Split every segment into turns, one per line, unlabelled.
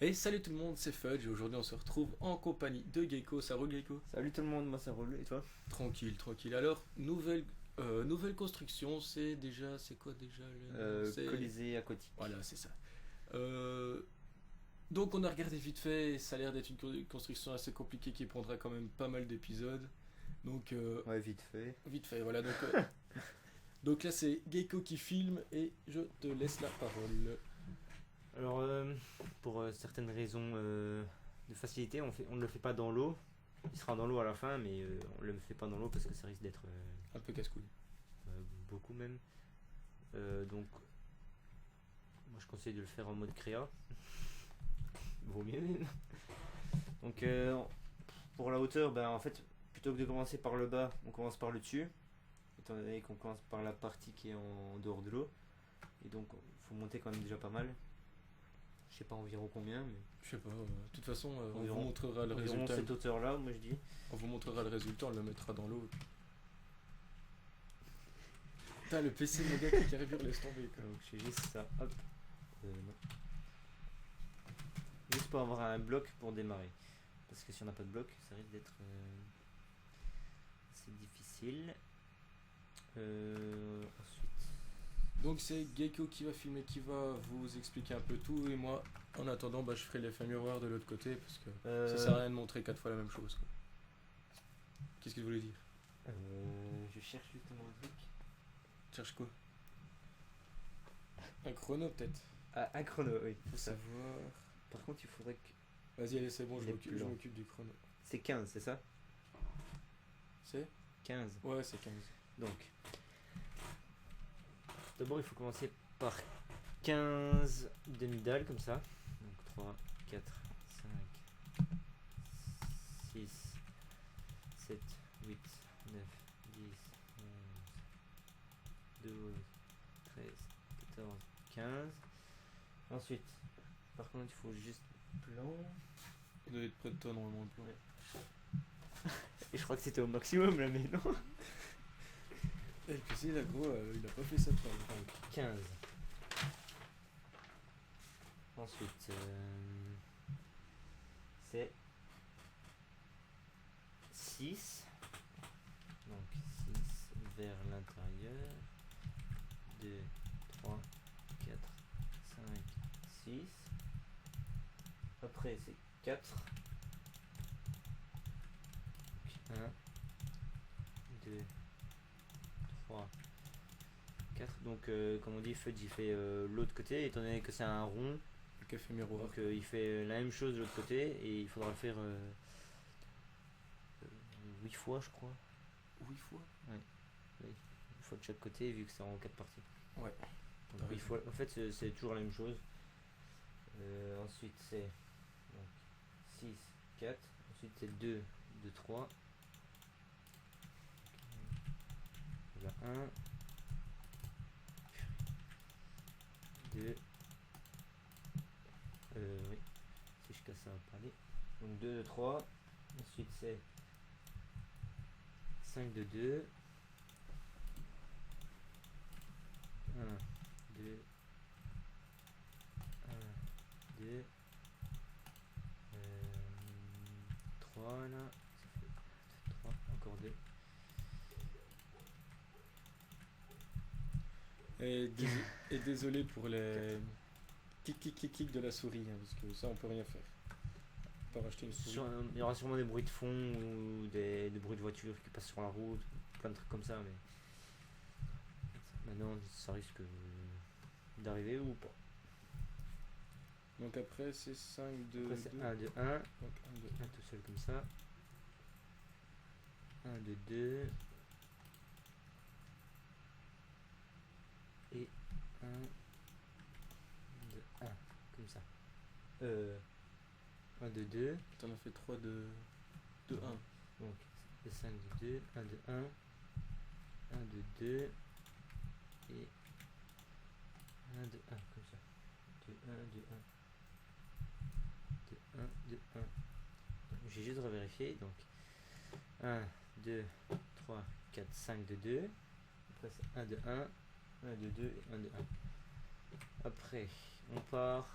Et salut tout le monde, c'est Fudge et aujourd'hui on se retrouve en compagnie de Gecko. Ça roule Gecko?
Salut tout le monde, moi ça roule, et toi?
Tranquille, tranquille. Alors, nouvelle construction, c'est quoi déjà le nom?
Colisée aquatique.
Voilà, c'est ça. Euh, donc on a regardé vite fait et ça a l'air d'être une construction assez compliquée qui prendra quand même pas mal d'épisodes. Donc,
Ouais, vite fait.
vite fait, voilà. Donc là c'est Gecko qui filme et je te laisse la parole.
Alors, pour certaines raisons de facilité, on ne le fait pas dans l'eau. Il sera dans l'eau à la fin, mais on le fait pas dans l'eau parce que ça risque d'être
Un peu casse-couille.
beaucoup même. Donc, moi je conseille de le faire en mode créa. Vaut mieux même. Donc, pour la hauteur, ben, en fait, plutôt que de commencer par le bas, on commence par le dessus. Étant donné qu'on commence par la partie qui est en dehors de l'eau. Et donc, il faut monter quand même déjà pas mal. Je sais pas environ combien, mais
Je sais pas, de toute façon on vous
environ,
montrera le
environ
résultat.
cette hauteur-là, moi je dis.
On vous montrera le résultat, on le mettra dans l'eau. Putain, le PC de mon gars qui arrive, laisse tomber quoi.
Donc je fais juste ça, hop. Non. Juste pour avoir un bloc pour démarrer. Parce que si on n'a pas de bloc, ça risque d'être assez difficile. Ensuite,
Donc c'est Gecko qui va filmer, qui va vous expliquer un peu tout. Et moi, en attendant, je ferai l'effet miroir de l'autre côté. Parce que ça sert à rien de montrer 4 fois la même chose. Quoi. Qu'est-ce qu'il voulait dire?
je cherche justement un truc.
Tu cherches quoi? Un chrono peut-être?
Ah, un chrono, oui.
Faut
Ça.
savoir.
Par contre, il faudrait que.
Vas-y, allez, c'est bon,
Il
je
est
m'occupe
plus lent.
du chrono.
C'est 15, c'est ça?
C'est
15.
Ouais, c'est 15.
Donc, d'abord il faut commencer par 15 demi-dalles comme ça. Donc 3, 4, 5, 6, 7, 8, 9, 10, 11, 12, 13, 14, 15. Ensuite, par contre, il faut juste plan.
Il doit être près de toi normalement le plan.
Ouais. Et je crois que c'était au maximum là, mais non.
Et le PC là, gros, il a pas fait ça pour
Donc 15. Ensuite, c'est 6. Donc 6 vers l'intérieur. 2, 3, 4, 5, 6. Après, c'est 4. 1, 2, 3, 4. Donc, comme on dit, Fudge il fait l'autre côté, étant donné que c'est un rond.
le café miroir.
Donc, il fait la même chose de l'autre côté et il faudra le faire 8 fois, je crois.
8 fois?
Une fois de chaque côté, vu que c'est en 4 parties.
Ouais.
Donc, 8 fois. En fait, c'est toujours la même chose. Ensuite, c'est 6, 4. Ensuite, c'est 2, 2, 3. Voilà, 1, 2. Oui, si je casse ça, va pas aller. Donc 2, 2, 3. Ensuite, c'est 5, 2, 2. 1, 2, 1, 2, 3 là, ça fait 3, encore 2.
Et désolé pour les clic de la souris, hein, parce que ça on peut rien faire. On peut racheter une souris.
Il y aura sûrement des bruits de fond ou des bruits de voiture qui passent sur la route, plein de trucs comme ça, mais maintenant ça risque d'arriver ou pas.
Donc après c'est 5, 2,
Après c'est
2.
1, 2, 1,
Donc 1, 2.
un tout seul comme ça. 1, 2, 2. Et 1, 2, 1, comme ça. 1, 2, 2.
T'en as fait 3 de 1.
Donc, c'est 5, 2, 2, 1, 2, 1, 1, 2, 2, et 1, 2, 1, comme ça. 2, 1, 2, 1. 2, 1, 2, 1. J'ai juste revérifié, donc 1, 2, 3, 4, 5, 2, 2. Après, c'est 1, 2, 1, 1, 2, 2 et 1, 2, 1. Après, on part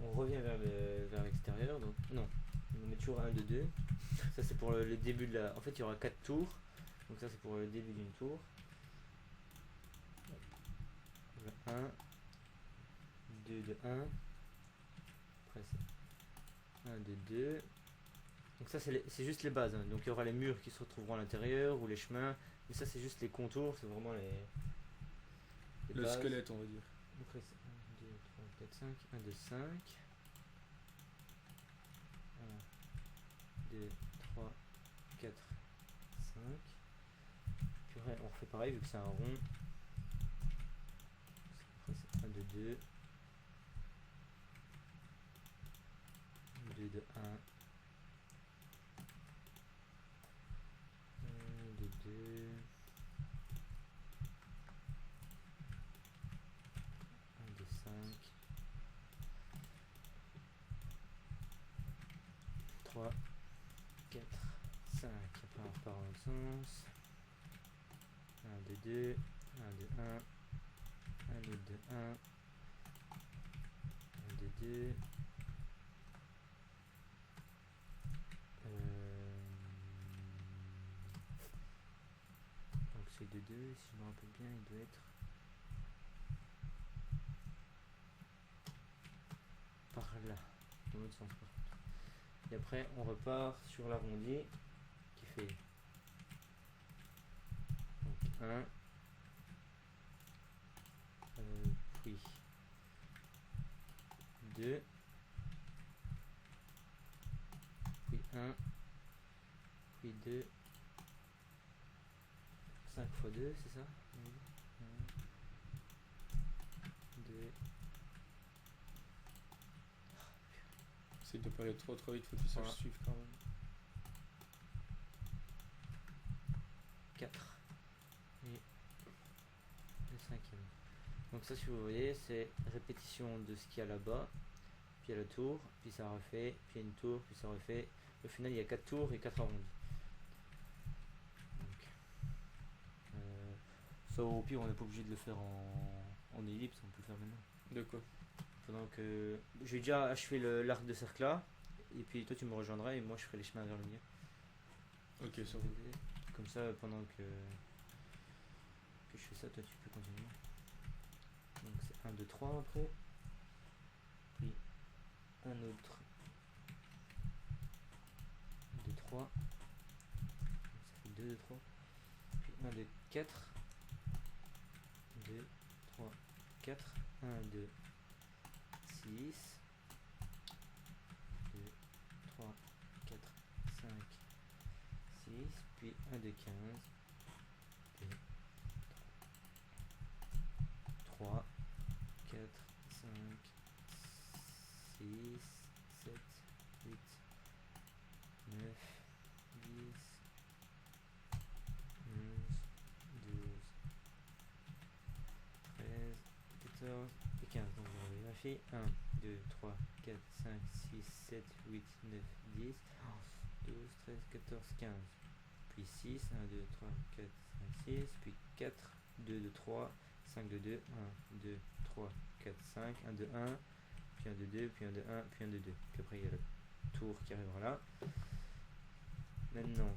On revient vers l'extérieur. Donc, non, on met toujours 1, 2, 2. Ça, c'est pour le début de la. En fait, il y aura 4 tours. Donc, ça, c'est pour le début d'une tour. 1, 2 de 1. Après, c'est 1, 2, 2. Donc, ça, c'est juste les bases. Hein. Donc, il y aura les murs qui se retrouveront à l'intérieur ou les chemins. Mais ça, c'est juste les contours. C'est vraiment les
Le
bases.
squelette, on va dire.
Après, c'est 1, 2, 3, 4, 5. 1, 2, 5. 1, 2, 3, 4, 5. Puis après, on refait pareil vu que c'est un rond. Après, c'est 1, 2, 2. 2 de 1. 1, 2, 2. 1, 2, 5. 3, 4, 5. Après, on repart dans l'autre sens. 1, 2, 2. 1, 2, 1. 1, 2, 2, 1. 1, 2, 2. Donc c'est 2, 2. Si je me rappelle bien, il doit être par là, dans l'autre sens. Et après, on repart sur l'arrondi qui fait donc 1, puis 2, puis 1, puis 2, 5 fois 2, c'est ça? 1, 2.
C'est de pas aller trop vite, faut que tu saches suivre quand même.
4 et le cinquième. Donc ça, si vous voyez, c'est répétition de ce qu'il y a là-bas, puis il y a la tour, puis ça refait, puis il y a une tour, puis ça refait. Au final, il y a 4 tours et 4 arrondis. Donc, ça, au pire, on n'est pas obligé de le faire en ellipse, on peut le faire maintenant.
De quoi?
Pendant que j'ai déjà achevé l'arc de cercle là, et puis toi tu me rejoindras et moi je ferai les chemins vers le milieu.
Ok, ça va.
Comme ça, pendant que je fais ça, toi tu peux continuer. Donc c'est 1, 2, 3 après. Puis un autre 2, 3. Ça fait 2, 2, 3. Puis 1, 2, 4. 2, 3, 4. 1, 2, 6. 2, 3, 4, 5, 6. Puis 1 de 15. 2, 3, 4, 5, 6, 7, 8, 9, 10, 11, 12, 13, 14 et 15. Donc on vérifie. 1, 2, 3, 4, 5, 6, 7, 8, 9, 10, 12, 13, 14, 15. Puis 6, 1, 2, 3, 4, 5, 6. Puis 4, 2, 2, 3, 5, 2, 2, 1, 2, 3, 4, 5, 1, 2, 1. Puis 1, 2, 2, puis 1, 2, 1, puis 1, 2, 2. Puis après il y a le tour qui arrivera là. Maintenant,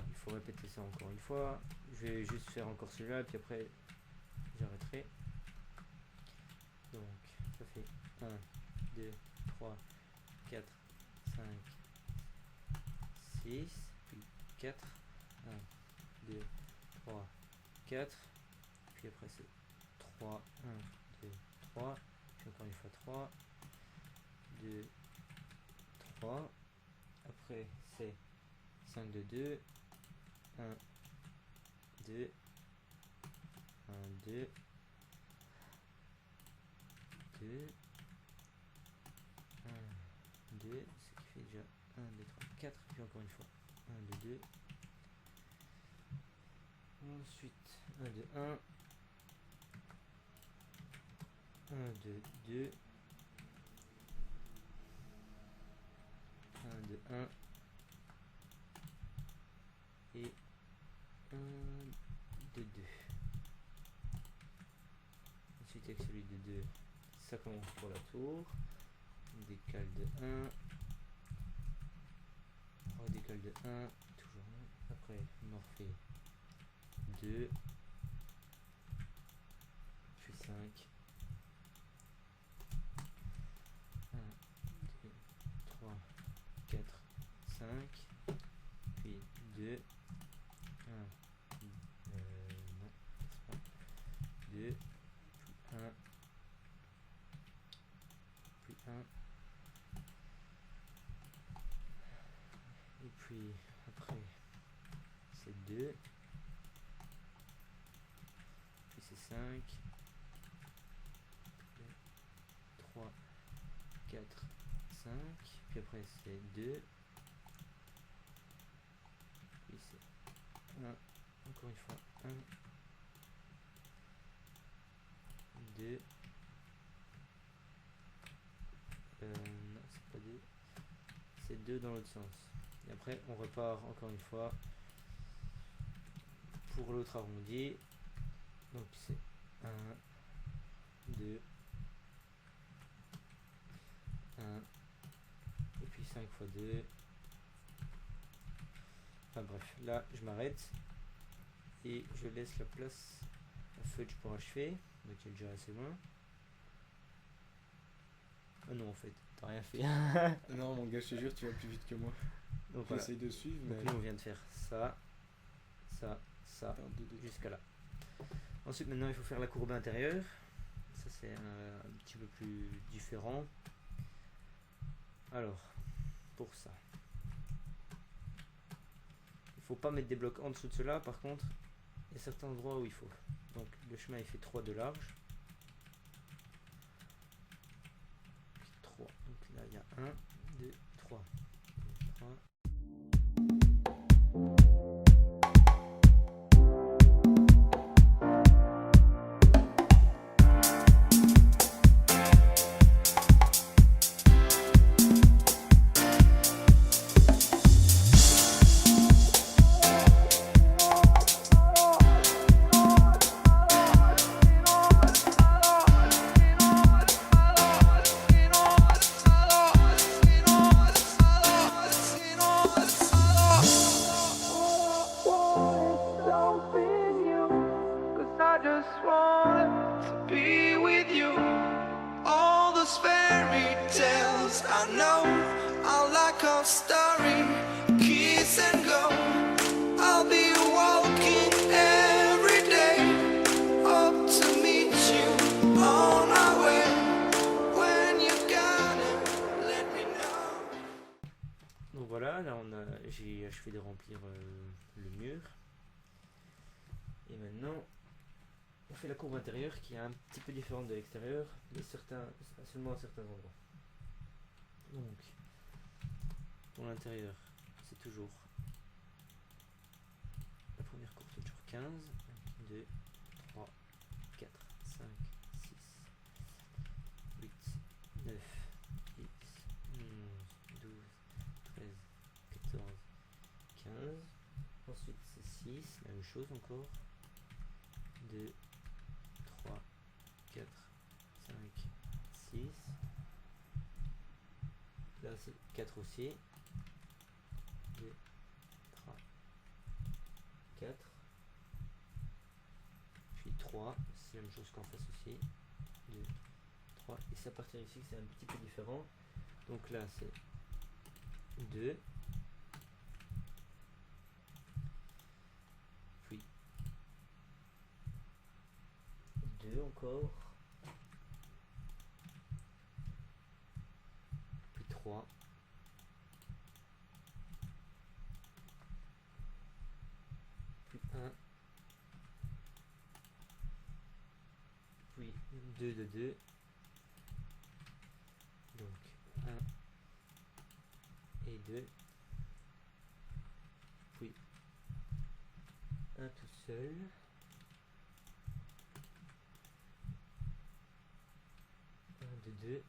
il faut répéter ça encore une fois. Je vais juste faire encore celui-là, puis après j'arrêterai. Donc ça fait 1, 2, 3, 4, 5, 6, puis 4, 1, 2, 3, 4, puis après c'est 3, 1, 2, 3, puis encore une fois 3, 2, 3, après c'est 5, 2, 2, 1, 2, 1, 2, 2, 1, 2, ce qui fait déjà 1, 2, 3, 4, puis encore une fois 1, 2, 2. Ensuite 1, 2, 1, 1, 2, 2, 1, 2, 1 et 1, 2, 2. Ensuite avec celui de 2, ça commence pour la tour. On décale de 1. On redécale de 1. Toujours 1. Après, on en refait 2. Puis 5. 1, 2, 3, 4, 5. Puis 2. 1. Non, c'est pas. 2. Puis 1. Puis 1. Et puis après c'est 2. Puis c'est 5. 3, 4, 5. Puis après c'est 2. Puis c'est 1. Encore une fois 1. 2. Non, c'est pas 2. C'est 2 dans l'autre sens. Et après, on repart encore une fois pour l'autre arrondi. Donc c'est 1, 2, 1, et puis 5 fois 2. Enfin bref, là je m'arrête et je laisse la place à Fudge pour achever. Donc il est déjà assez loin. Ah non, en fait, t'as rien fait.
Non, mon gars, je te jure, tu vas plus vite que moi.
Donc voilà.
J'essaye de suivre, mais.
Donc là, on vient de faire ça, ça, ça, jusqu'à là. Ensuite, maintenant, il faut faire la courbe intérieure. Ça, c'est un petit peu plus différent. Alors, pour ça, il faut pas mettre des blocs en dessous de cela. Par contre, il y a certains endroits où il faut. Donc, le chemin, il fait 3 de large. 3. Donc là, il y a 1, 2, 3. 3. Donc voilà, là j'ai achevé de remplir le mur. Et maintenant, on fait la courbe intérieure qui est un petit peu différente de l'extérieur, mais seulement à certains endroits. Donc, pour l'intérieur, c'est toujours la première courbe, c'est toujours 15, 1, 2, 3, 4, 5, 6, 8, 9, 10, 11, 12, 13, 14, 15. Ensuite, c'est 6, la même chose encore. 2, 3, 4, 5, 6. Là, c'est 4 aussi. 2, 3, 4. Puis 3, c'est la même chose qu'en face aussi. 2, 3. Et c'est à partir ici que c'est un petit peu différent. Donc là, c'est 2. Puis 2 encore. Puis 3. Puis 1. Puis 2 de 2. Donc 1 et 2. Puis 1 tout seul. De 2.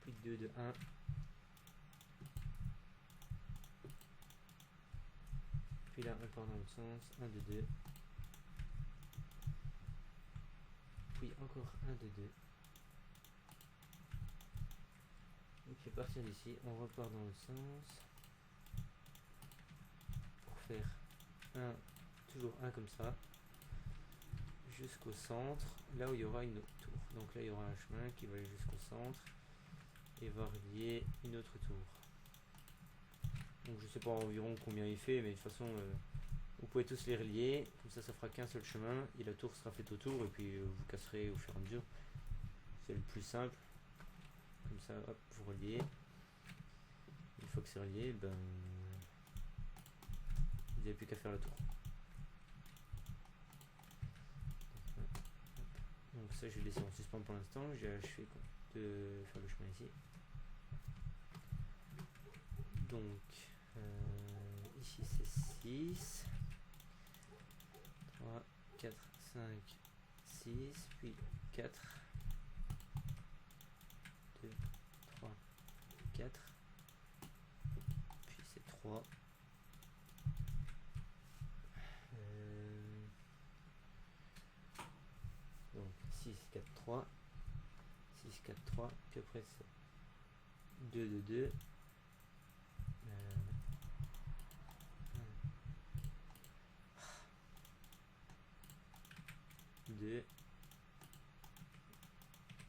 Puis 2 de 1. Puis Puis là, on part dans l'autre sens. 1, 2, 2. Puis encore 1, 2, 2. Et puis à partir d'ici, on repart dans l'autre sens. Pour faire toujours un comme ça. Jusqu'au centre. Là où il y aura une autre tour. Donc là, il y aura un chemin qui va aller jusqu'au centre. Et va relier une autre tour. Donc je sais pas environ combien il fait, mais de toute façon vous pouvez tous les relier, comme ça fera qu'un seul chemin et la tour sera faite autour et puis vous casserez au fur et à mesure. C'est le plus simple. Comme ça, hop, vous reliez. Une fois que c'est relié, ben vous n'avez plus qu'à faire la tour. Donc ça je vais laisser en suspens pour l'instant, j'ai achevé de faire le chemin ici. Donc ici c'est 6, 3, 4, 5, 6, puis 4, 2, 3, 4, puis c'est 3, donc 6, 4, 3, 6, 4, 3, puis après c'est 2, 2, 2, 2,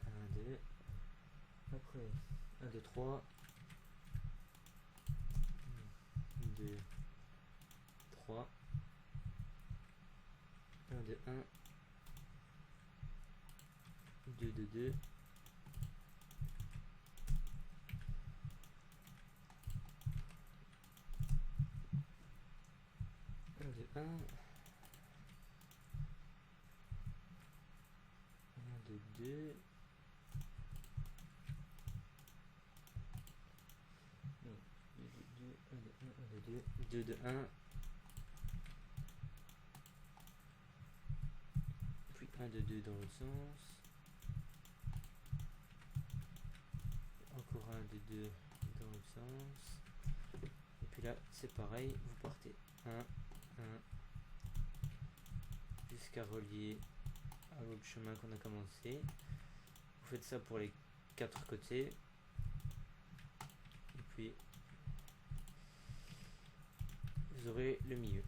1, 2, après 1, 2, 3, 2, 3, 1, 2, 1, 2, 2, 2, 1, 2, 1, 2, 2 de 1, puis 1 de 2 dans l'autre sens, encore 1 de 2 dans l'autre sens, et puis là c'est pareil, vous partez 1, 1, jusqu'à relier à l'autre chemin qu'on a commencé. Vous faites ça pour les 4 côtés et puis vous aurez le milieu.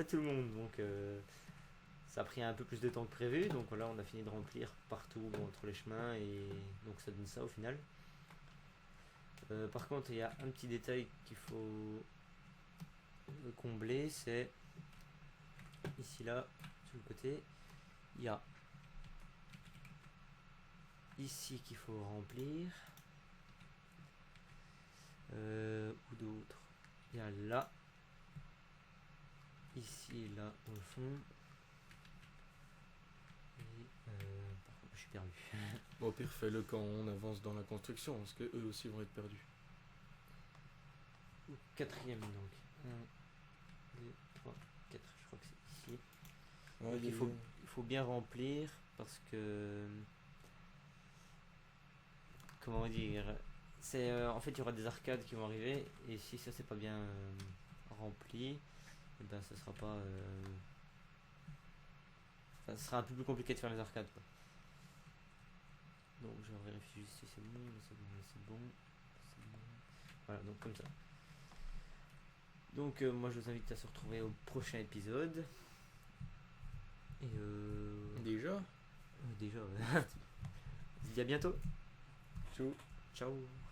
tout le monde. Donc ça a pris un peu plus de temps que prévu. Donc voilà, on a fini de remplir partout entre les chemins et donc ça donne ça au final. Par contre, il y a un petit détail qu'il faut combler, c'est ici là, sur le côté, il y a ici qu'il faut remplir. Ou d'autres. Il y a là, ici et là dans le fond. Et par contre, je suis perdu.
Bon, au pire, fais-le quand on avance dans la construction, parce que eux aussi vont être perdus.
Au quatrième donc. 1, 2, 3, 4, je crois que c'est ici.
Ouais,
Donc, il faut bien remplir parce que. Comment dire, c'est en fait il y aura des arcades qui vont arriver et si ça c'est pas bien rempli, et ben ça sera pas ça sera un peu plus compliqué de faire les arcades quoi. Donc je vérifie juste si c'est bon, c'est bon. Voilà, donc comme ça. Donc moi je vous invite à se retrouver au prochain épisode. Et
Déjà
déjà on se dit à bientôt.
Ciao.
Ciao.